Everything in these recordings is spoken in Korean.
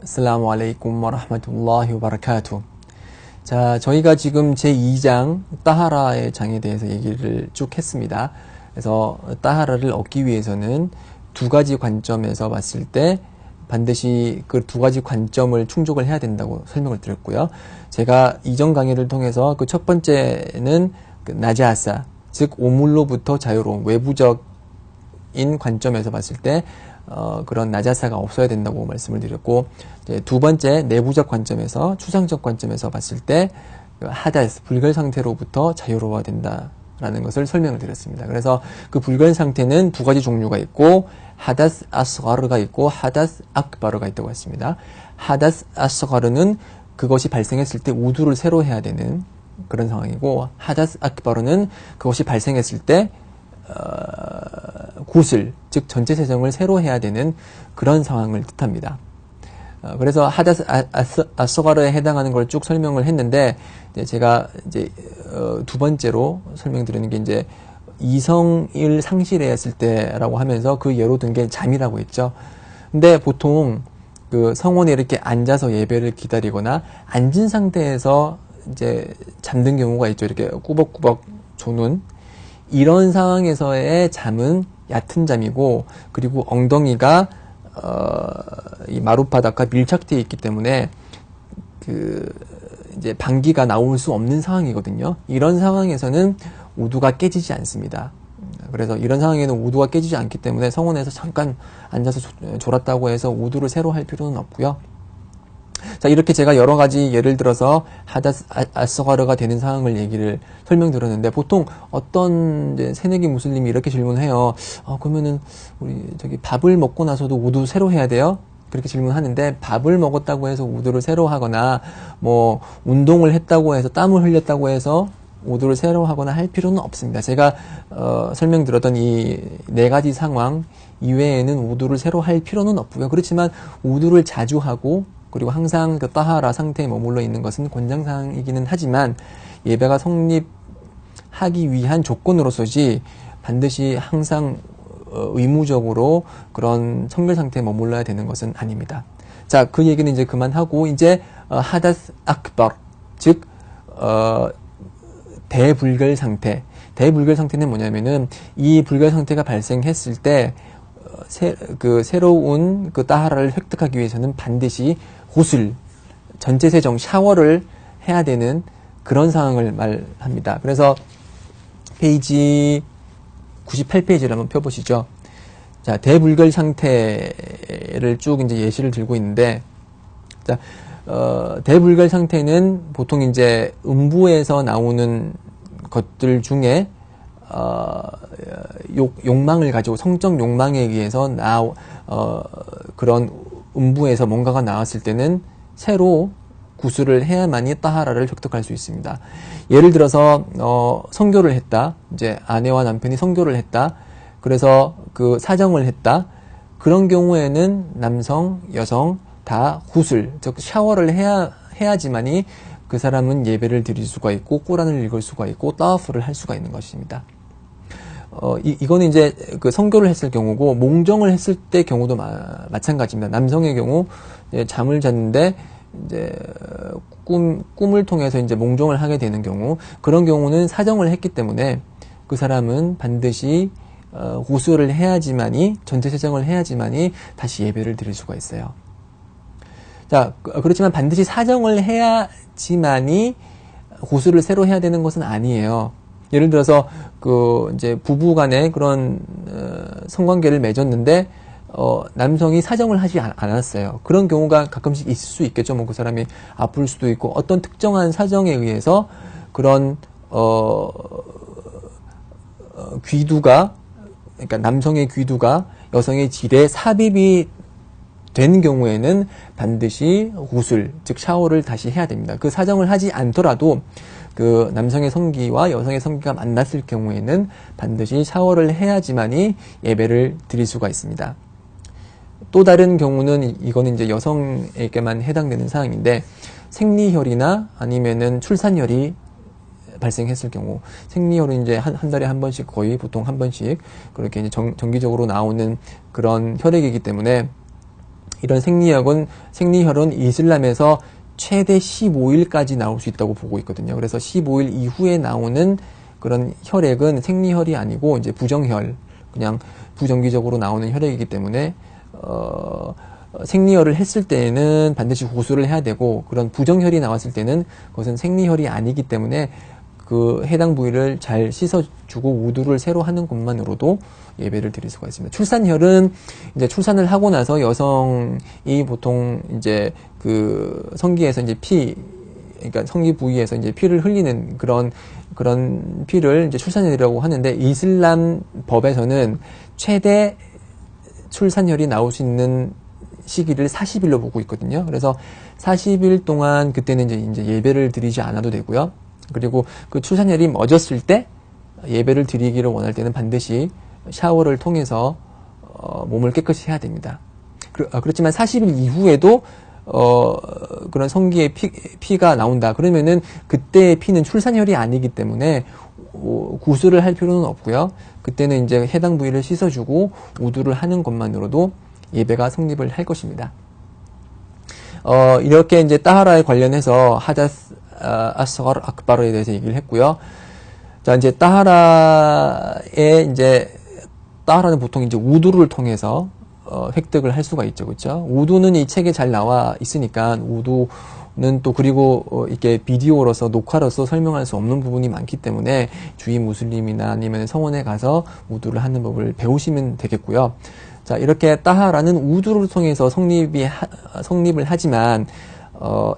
아슬라무 알레이쿰 와라흐마툴라히 와바라카투. 자, 저희가 지금 제2장 따하라의 장에 대해서 얘기를 쭉 했습니다. 그래서 따하라를 얻기 위해서는 두 가지 관점에서 봤을 때 반드시 그 두 가지 관점을 충족을 해야 된다고 설명을 드렸고요. 제가 이전 강의를 통해서 그 첫 번째는 그 나자사, 즉 오물로부터 자유로운 외부적인 관점에서 봤을 때 그런 나자사가 없어야 된다고 말씀을 드렸고, 이제 두 번째 내부적 관점에서, 추상적 관점에서 봤을 때 하다스, 불결 상태로부터 자유로워야 된다라는 것을 설명을 드렸습니다. 그래서 그 불결 상태는 두 가지 종류가 있고, 하다스 아스가르가 있고 하다스 악바르가 있다고 했습니다. 하다스 아스가르는 그것이 발생했을 때 우두를 새로 해야 되는 그런 상황이고, 하다스 악바르는 그것이 발생했을 때 구슬, 즉 전체 세정을 새로 해야 되는 그런 상황을 뜻합니다. 그래서 하다스 아스가르에 해당하는 걸 쭉 설명을 했는데, 제가 이제 두 번째로 설명드리는 게 이제 이성을 상실했을 때라고 하면서 그 예로 든 게 잠이라고 했죠. 근데 보통 그 성원에 이렇게 앉아서 예배를 기다리거나 앉은 상태에서 이제 잠든 경우가 있죠. 이렇게 꾸벅꾸벅 조는 이런 상황에서의 잠은 얕은 잠이고, 그리고 엉덩이가 이 마룻바닥과 밀착되어 있기 때문에 그 이제 방귀가 나올 수 없는 상황이거든요. 이런 상황에서는 우두가 깨지지 않습니다. 그래서 이런 상황에는 우두가 깨지지 않기 때문에 성원에서 잠깐 앉아서 졸았다고 해서 우두를 새로 할 필요는 없고요. 자, 이렇게 제가 여러 가지 예를 들어서 하다스 아스가르가 되는 상황을 얘기를 설명드렸는데, 보통 어떤 이제 새내기 무슬림이 이렇게 질문해요. 그러면은 우리 저기 밥을 먹고 나서도 우두 새로 해야 돼요? 그렇게 질문하는데, 밥을 먹었다고 해서 우두를 새로 하거나 뭐 운동을 했다고 해서 땀을 흘렸다고 해서 우두를 새로 하거나 할 필요는 없습니다. 제가 설명드렸던 이 네 가지 상황 이외에는 우두를 새로 할 필요는 없고요. 그렇지만 우두를 자주 하고, 그리고 항상 그 따하라 상태에 머물러 있는 것은 권장사항이기는 하지만 예배가 성립하기 위한 조건으로서지 반드시 항상 의무적으로 그런 성결 상태에 머물러야 되는 것은 아닙니다. 자, 그 얘기는 이제 그만하고, 이제 하다스 악bar, 즉 대불결 상태. 대불결 상태는 뭐냐면은 이 불결 상태가 발생했을 때 새로운 그 따하라를 획득하기 위해서는 반드시 구슬, 전체 세정, 샤워를 해야 되는 그런 상황을 말합니다. 그래서 페이지 98페이지를 한번 펴보시죠. 자, 대불결 상태를 쭉 이제 예시를 들고 있는데, 자, 대불결 상태는 보통 이제 음부에서 나오는 것들 중에 욕망을 가지고, 성적 욕망에 의해서 그런 음부에서 뭔가가 나왔을 때는 새로 구슬을 해야만이 따하라를 획득할 수 있습니다. 예를 들어서 성교를 했다. 이제 아내와 남편이 성교를 했다. 그래서 그 사정을 했다. 그런 경우에는 남성, 여성 다 구슬, 즉 샤워를 해야지만이 그 사람은 예배를 드릴 수가 있고 꾸란을 읽을 수가 있고 따와프를 할 수가 있는 것입니다. 이거는 이제 그 성교를 했을 경우고, 몽정을 했을 때 경우도 마찬가지입니다. 남성의 경우 잠을 잤는데 이제 꿈을 통해서 이제 몽정을 하게 되는 경우, 그런 경우는 사정을 했기 때문에 그 사람은 반드시 구슬을 해야지만이, 전체 세정을 해야지만이 다시 예배를 드릴 수가 있어요. 자, 그렇지만 반드시 사정을 해야지만이 구슬을 새로 해야 되는 것은 아니에요. 예를 들어서 이제 부부간에 그런 성관계를 맺었는데 남성이 사정을 하지 않았어요. 그런 경우가 가끔씩 있을 수 있겠죠. 뭐 그 사람이 아플 수도 있고, 어떤 특정한 사정에 의해서 그런 귀두가, 그러니까 남성의 귀두가 여성의 질에 삽입이 된 경우에는 반드시 구슬, 즉 샤워를 다시 해야 됩니다. 그 사정을 하지 않더라도 그 남성의 성기와 여성의 성기가 만났을 경우에는 반드시 샤워를 해야지만이 예배를 드릴 수가 있습니다. 또 다른 경우는, 이거는 이제 여성에게만 해당되는 사항인데, 생리혈이나 아니면은 출산혈이 발생했을 경우, 생리혈은 이제 한 달에 한 번씩, 거의 보통 한 번씩 그렇게 이제 정기적으로 나오는 그런 혈액이기 때문에 이런 생리혈은 이슬람에서 최대 15일까지 나올 수 있다고 보고 있거든요. 그래서 15일 이후에 나오는 그런 혈액은 생리혈이 아니고 이제 부정혈, 그냥 부정기적으로 나오는 혈액이기 때문에 생리혈을 했을 때는 반드시 구술을 해야 되고, 그런 부정혈이 나왔을 때는 그것은 생리혈이 아니기 때문에 그 해당 부위를 잘 씻어주고 우두를 새로 하는 것만으로도 예배를 드릴 수가 있습니다. 출산혈은 이제 출산을 하고 나서 여성이 보통 이제 그 성기에서 이제 그러니까 성기 부위에서 이제 피를 흘리는 그런 피를 이제 출산혈이라고 하는데, 이슬람 법에서는 최대 출산혈이 나올 수 있는 시기를 40일로 보고 있거든요. 그래서 40일 동안 그때는 이제 예배를 드리지 않아도 되고요. 그리고 그 출산혈이 멎었을 때 예배를 드리기를 원할 때는 반드시 샤워를 통해서 몸을 깨끗이 해야 됩니다. 그렇지만 40일 이후에도 그런 성기에 피가 나온다 그러면은 그때의 피는 출산혈이 아니기 때문에 구술을 할 필요는 없고요. 그때는 이제 해당 부위를 씻어주고 우두를 하는 것만으로도 예배가 성립을 할 것입니다. 이렇게 이제 따하라에 관련해서 하다스 아스가르 악바르에 대해서 얘기를 했고요. 자, 이제 따하라는 보통 이제 우두를 통해서 획득을 할 수가 있죠. 그렇죠? 우두는 이 책에 잘 나와 있으니까, 우두는 또 그리고 이렇게 비디오로서 녹화로서 설명할 수 없는 부분이 많기 때문에 주위 무슬림이나 아니면 성원에 가서 우두를 하는 법을 배우시면 되겠고요. 자, 이렇게 따하라는 우두를 통해서 성립을 하지만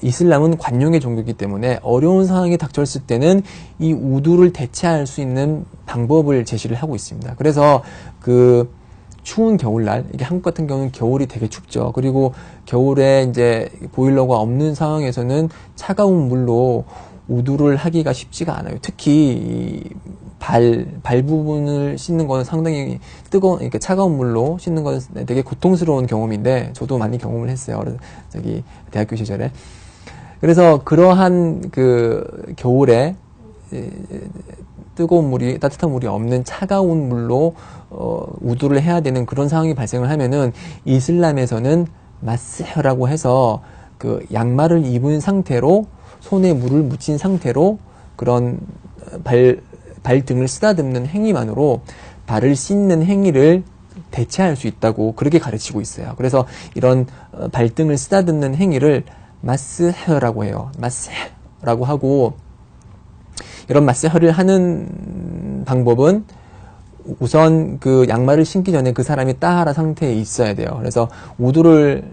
이슬람은 관용의 종교이기 때문에 어려운 상황이 닥쳤을 때는 이 우두를 대체할 수 있는 방법을 제시를 하고 있습니다. 그래서 그 추운 겨울날, 이게 한국 같은 경우는 겨울이 되게 춥죠. 그리고 겨울에 이제 보일러가 없는 상황에서는 차가운 물로 우두를 하기가 쉽지가 않아요. 특히 발 부분을 씻는 건 상당히 그러니까 차가운 물로 씻는 건 되게 고통스러운 경험인데, 저도 많이 경험을 했어요. 대학교 시절에. 그래서 그러한 그 겨울에 따뜻한 물이 없는 차가운 물로 우두를 해야 되는 그런 상황이 발생을 하면은, 이슬람에서는 마스라고 해서 그 양말을 입은 상태로 손에 물을 묻힌 상태로 그런 발등을 쓰다듬는 행위만으로 발을 씻는 행위를 대체할 수 있다고 그렇게 가르치고 있어요. 그래서 이런 발등을 쓰다듬는 행위를 마스라고 해요. 마스라고 하고, 이런 마스를 하는 방법은 우선 그 양말을 신기 전에 그 사람이 따하라 상태에 있어야 돼요. 그래서 우두를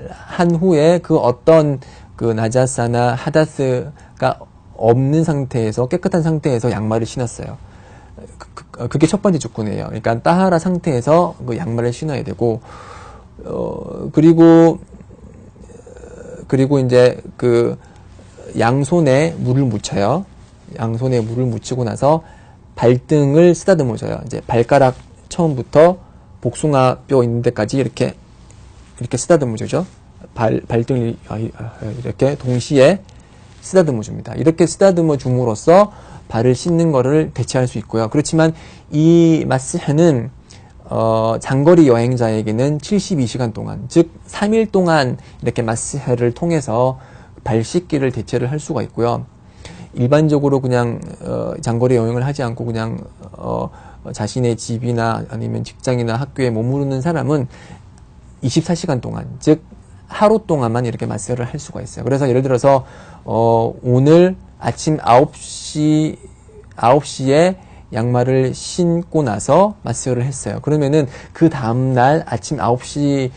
한 후에 그 어떤 그 나자사나 하다스가 없는 상태에서, 깨끗한 상태에서 양말을 신었어요. 그게 첫 번째 조건이에요. 그러니까 따하라 상태에서 그 양말을 신어야 되고, 그리고 이제 그 양손에 물을 묻혀요. 양손에 물을 묻히고 나서 발등을 쓰다듬어줘요. 이제 발가락 처음부터 복숭아 뼈 있는 데까지 이렇게 쓰다듬어주죠. 발등을 이렇게 동시에 쓰다듬어 줍니다. 이렇게 쓰다듬어 줌으로써 발을 씻는 거를 대체할 수 있고요. 그렇지만 이 마스는 장거리 여행자에게는 72시간 동안, 즉 3일 동안 이렇게 마스를 통해서 발 씻기를 대체를 할 수가 있고요. 일반적으로 그냥 장거리 여행을 하지 않고 그냥 자신의 집이나 아니면 직장이나 학교에 머무르는 사람은 24시간 동안, 즉 하루 동안만 이렇게 마스를 할 수가 있어요. 그래서 예를 들어서 오늘 아침 9시에 양말을 신고 나서 마스를 했어요. 그러면은 그 다음날 아침 9시가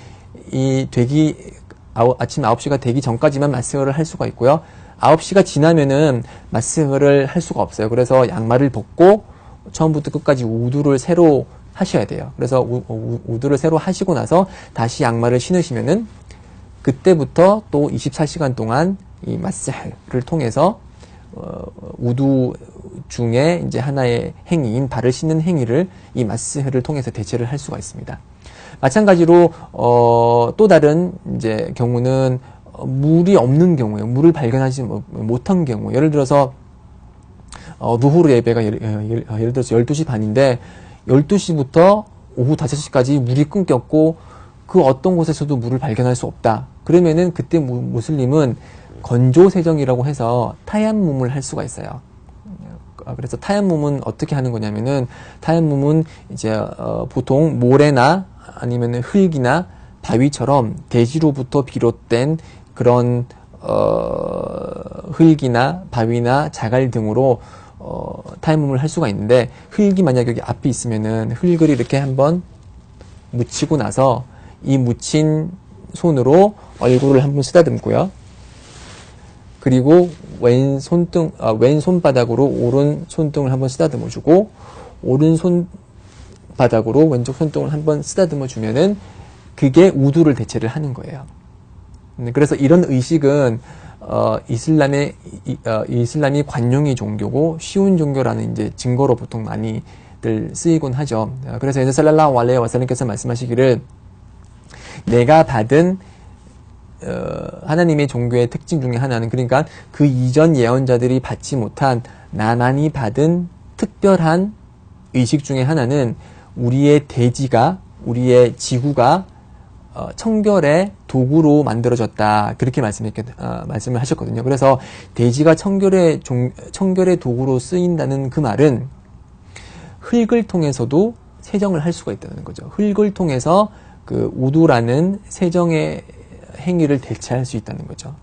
되기 전까지만 마스를 할 수가 있고요. 9시가 지나면은 마스를 할 수가 없어요. 그래서 양말을 벗고 처음부터 끝까지 우두를 새로 하셔야 돼요. 그래서 우두를 새로 하시고 나서 다시 양말을 신으시면은 그때부터 또 24시간 동안 이 마스를 통해서 우두 중에 이제 하나의 행위인 발을 씻는 행위를 이 마스를 통해서 대체를 할 수가 있습니다. 마찬가지로 또 다른 이제 경우는 물이 없는 경우에, 물을 발견하지 못한 경우, 예를 들어서 누후르 예배가 예를 들어서 12시 반인데 12시부터 오후 5시까지 물이 끊겼고 그 어떤 곳에서도 물을 발견할 수 없다. 그러면은 그때 무슬림은 건조세정이라고 해서 타야쭟을 할 수가 있어요. 그래서 타야쭟은 어떻게 하는 거냐면은, 타야쭟은 이제 보통 모래나 아니면 흙이나 바위처럼 대지로부터 비롯된 그런 흙이나 바위나 자갈 등으로 타야쭟을 할 수가 있는데, 흙이 만약 여기 앞에 있으면은 흙을 이렇게 한번 묻히고 나서 이 묻힌 손으로 얼굴을 한번 쓰다듬고요. 그리고 왼 손바닥으로 오른 손등을 한번 쓰다듬어 주고, 오른 손바닥으로 왼쪽 손등을 한번 쓰다듬어 주면은 그게 우두를 대체를 하는 거예요. 그래서 이런 의식은 이슬람이 관용의 종교고 쉬운 종교라는 이제 증거로 보통 많이들 쓰이곤 하죠. 그래서 이제 살랄라후 알레이히 와살람께서 말씀하시기를, 내가 받은 하나님의 종교의 특징 중에 하나는, 그러니까 그 이전 예언자들이 받지 못한 나만이 받은 특별한 의식 중에 하나는, 우리의 대지가, 우리의 지구가 청결의 도구로 만들어졌다. 그렇게 말씀을 하셨거든요. 그래서 대지가 청결의 도구로 쓰인다는 그 말은 흙을 통해서도 세정을 할 수가 있다는 거죠. 흙을 통해서 그 우두라는 세정의 행위를 대체할 수 있다는 거죠.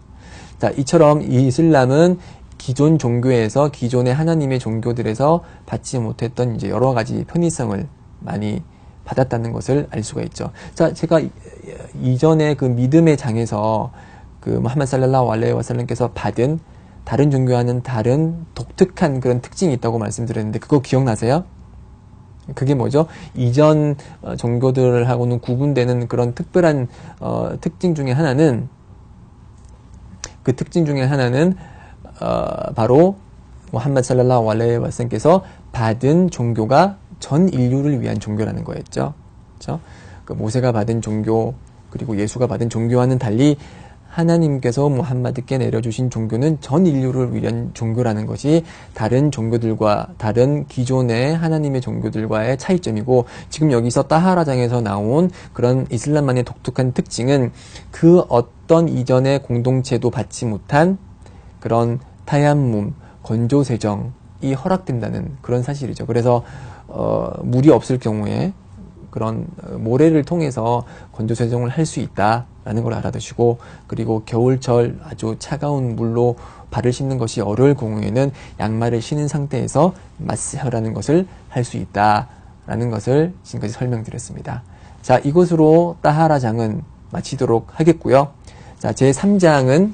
자, 이처럼 이 이슬람은 기존 종교에서, 기존의 하나님의 종교들에서 받지 못했던 이제 여러 가지 편의성을 많이 받았다는 것을 알 수가 있죠. 자, 제가 이전에 그 믿음의 장에서 그 무함마드 살랄라후 알레이히 와살람께서 받은 다른 종교와는 다른 독특한 그런 특징이 있다고 말씀드렸는데, 그거 기억나세요? 그게 뭐죠? 이전 종교들하고는 구분되는 그런 특별한 특징 중에 하나는, 그 특징 중에 하나는 바로 무함마드 살랄라후 알레이히 와살람께서 받은 종교가 전 인류를 위한 종교라는 거였죠. 그렇죠? 그 모세가 받은 종교, 그리고 예수가 받은 종교와는 달리 하나님께서 무함마드께 내려주신 종교는 전 인류를 위한 종교라는 것이 다른 종교들과, 다른 기존의 하나님의 종교들과의 차이점이고, 지금 여기서 따하라장에서 나온 그런 이슬람만의 독특한 특징은 그 어떤 이전의 공동체도 받지 못한 그런 타야쭟, 건조세정이 허락된다는 그런 사실이죠. 그래서 물이 없을 경우에 그런 모래를 통해서 건조세정을 할 수 있다라는 걸 알아두시고, 그리고 겨울철 아주 차가운 물로 발을 씻는 것이 어려울 경우에는 양말을 신은 상태에서 마스하라는 것을 할 수 있다라는 것을 지금까지 설명드렸습니다. 자, 이것으로 따하라장은 마치도록 하겠고요. 자, 제3장은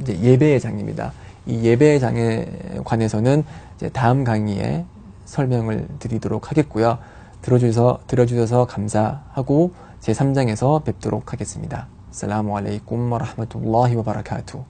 이제 예배의 장입니다. 이 예배의 장에 관해서는 이제 다음 강의에 설명을 드리도록 하겠고요. 들어주셔서 감사하고 제3장에서 뵙도록 하겠습니다. 아스살라무 알라이쿰 와 라흐마툴라히 와 바라카투.